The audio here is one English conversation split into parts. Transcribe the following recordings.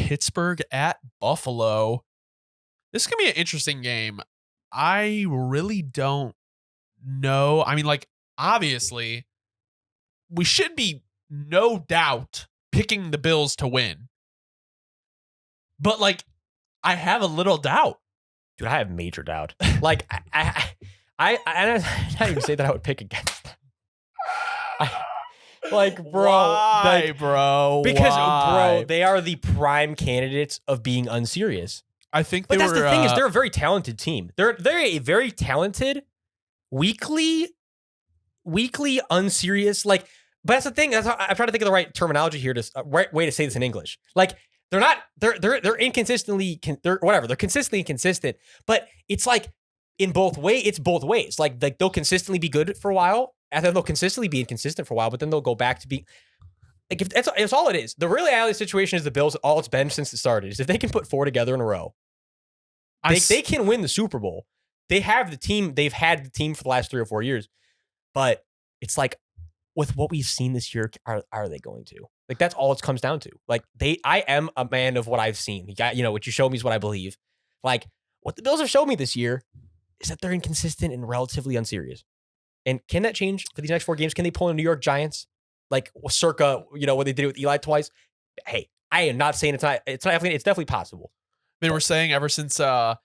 Pittsburgh at Buffalo. This is going to be an interesting game. I really don't know. I mean, like, obviously, we should be no doubt picking the Bills to win. But, like, I have a little doubt. Dude, I have major doubt. Like, I not even say that I would pick against them. Like, bro. Why, like, bro? Because, Why? bro, they are the prime candidates of being unserious. I think But they that's were, the thing is they're a very talented team. They're a very talented, weekly unserious, like, but that's the thing. That's how I'm trying to think of the right terminology here, right way to say this in English. Like, they're inconsistently, they're consistently inconsistent, but it's like it's both ways. Like they'll consistently be good for a while, and then they'll consistently be inconsistent for a while, but then they'll go back to be like, if it's all it is. The reality situation is the Bills, all it's been since it started is if they can put 4 together in a row, they can win the Super Bowl. They have the team. They've had the team for the last 3 or 4 years, but it's like, with what we've seen this year, are they going to? Like, that's all it comes down to. Like, I am a man of what I've seen. What you show me is what I believe. Like, what the Bills have shown me this year is that they're inconsistent and relatively unserious. And can that change for these next 4 games? Can they pull in New York Giants? Like, circa, what they did with Eli twice? Hey, I am not saying it's not. It's definitely possible. They were saying ever since Sean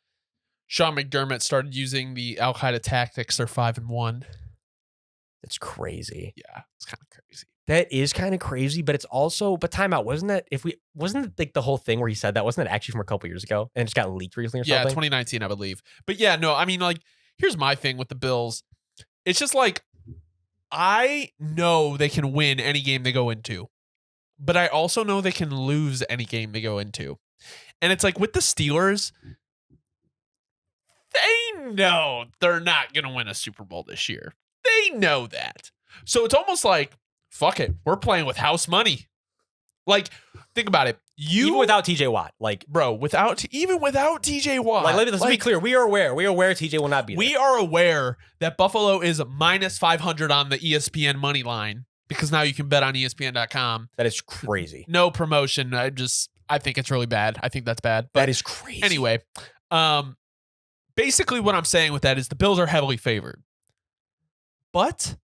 McDermott started using the Al Qaeda tactics, they're 5-1. It's crazy. Yeah, it's kind of crazy. That is kind of crazy, but it's also, timeout. Wasn't it like the whole thing where he said that? Wasn't that actually from a couple years ago and it just got leaked recently or something? Yeah, 2019, I believe. But yeah, no, I mean, like, here's my thing with the Bills. It's just like, I know they can win any game they go into, but I also know they can lose any game they go into. And it's like with the Steelers, they know they're not going to win a Super Bowl this year. They know that. So it's almost like, fuck it. We're playing with house money. Like, think about it. Even without TJ Watt. Like, bro, even without TJ Watt. Like, let's be clear. We are aware. TJ will not be there. We are aware that Buffalo is minus 500 on the ESPN money line because now you can bet on ESPN.com. That is crazy. No promotion. I think it's really bad. I think that's bad. But that is crazy. Anyway, basically what I'm saying with that is the Bills are heavily favored. But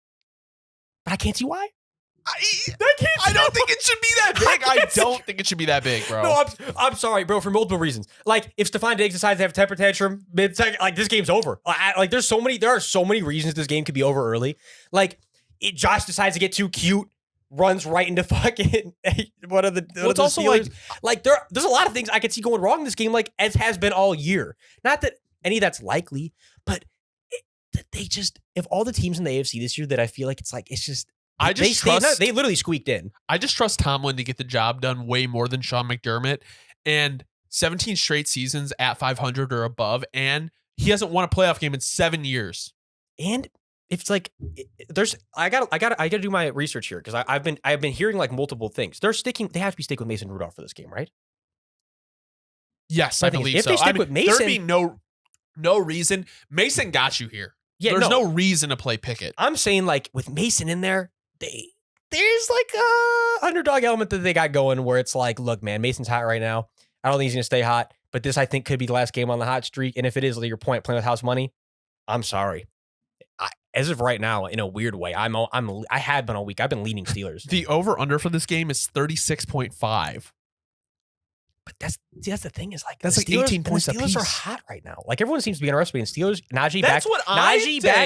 I can't see why. I don't think it should be that big. I don't think it should be that big, bro. No, I'm sorry, bro, for multiple reasons. Like, if Stephon Diggs decides to have a temper tantrum mid-second, like, this game's over. Like, there are so many reasons this game could be over early. Like, Josh decides to get too cute, runs right into fucking one of the it's also Steelers. Like there's a lot of things I could see going wrong in this game, like, as has been all year. Not that any of that's likely, but they just, if all the teams in the AFC this year that I feel like they literally squeaked in. I just trust Tomlin to get the job done way more than Sean McDermott, and 17 straight seasons at 500 or above, and he hasn't won a playoff game in 7 years. And it's like, I gotta do my research here because I've been hearing like multiple things. They have to be sticking with Mason Rudolph for this game, right? Yes, I believe so. If they stick with Mason, there'd be no reason. Mason got you here. Yeah, there's no reason to play Pickett. I'm saying, like, with Mason in there, there's like a underdog element that they got going where it's like, look, man, Mason's hot right now. I don't think he's gonna stay hot, but this I think could be the last game on the hot streak. And if it is, like your point, playing with house money, I'm sorry. As of right now, in a weird way, I have been all week. I've been leaning Steelers. The over under for this game is 36.5. But that's the thing is, like, that's like Steelers, 18 points. The Steelers are hot right now. Like, everyone seems to be interested in Steelers. Najee back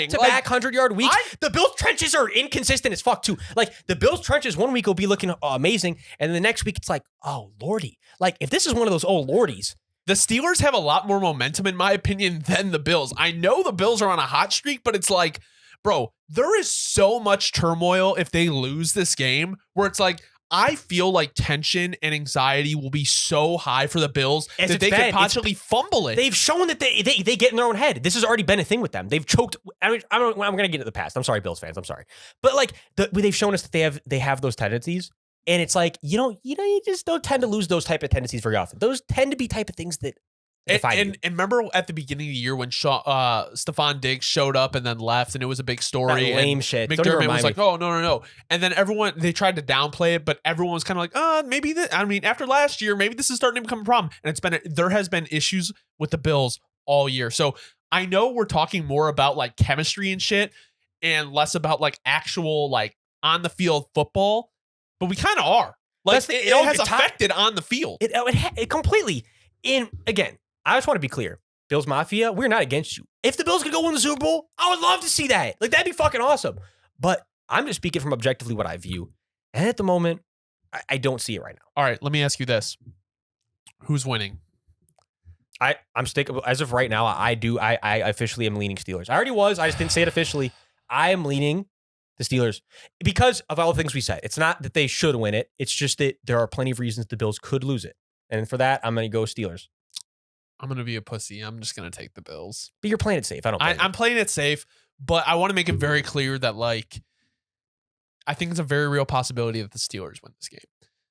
to back 100-yard weeks. The Bills trenches are inconsistent as fuck too. Like, the Bills trenches one week will be looking amazing, and the next week it's like, oh lordy. Like, if this is one of those oh lordies. The Steelers have a lot more momentum, in my opinion, than the Bills. I know the Bills are on a hot streak, but it's like, bro, there is so much turmoil if they lose this game where it's like, I feel like tension and anxiety will be so high for the Bills that they could possibly fumble it. They've shown that they get in their own head. This has already been a thing with them. They've choked. I'm going to get to the past. I'm sorry, Bills fans. I'm sorry. But, like, they've shown us that they have those tendencies. And it's like, you just don't tend to lose those type of tendencies very often. Those tend to be type of things that defied you. And remember at the beginning of the year when Stephon Diggs showed up and then left, and it was a big story. That lame and shit. Don't even McDermott remind was me. like, "Oh no!" And then they tried to downplay it, but everyone was kind of like, maybe that. I mean, after last year, maybe this is starting to become a problem." And there has been issues with the Bills all year. So I know we're talking more about like chemistry and shit, and less about like actual like on the field football, but we kind of are. Like it has affected on the field. It completely. And again, I just want to be clear. Bills Mafia, we're not against you. If the Bills could go win the Super Bowl, I would love to see that. Like, that'd be fucking awesome. But I'm just speaking from objectively what I view. And at the moment, I don't see it right now. All right, let me ask you this. Who's winning? I'm sticking, as of right now, I officially am leaning Steelers. I already was. I just didn't say it officially. I am leaning the Steelers because of all the things we said. It's not that they should win it. It's just that there are plenty of reasons the Bills could lose it. And for that, I'm going to go Steelers. I'm going to be a pussy. I'm just going to take the Bills. But you're playing it safe. I'm playing it safe, but I want to make it very clear that, like, I think it's a very real possibility that the Steelers win this game.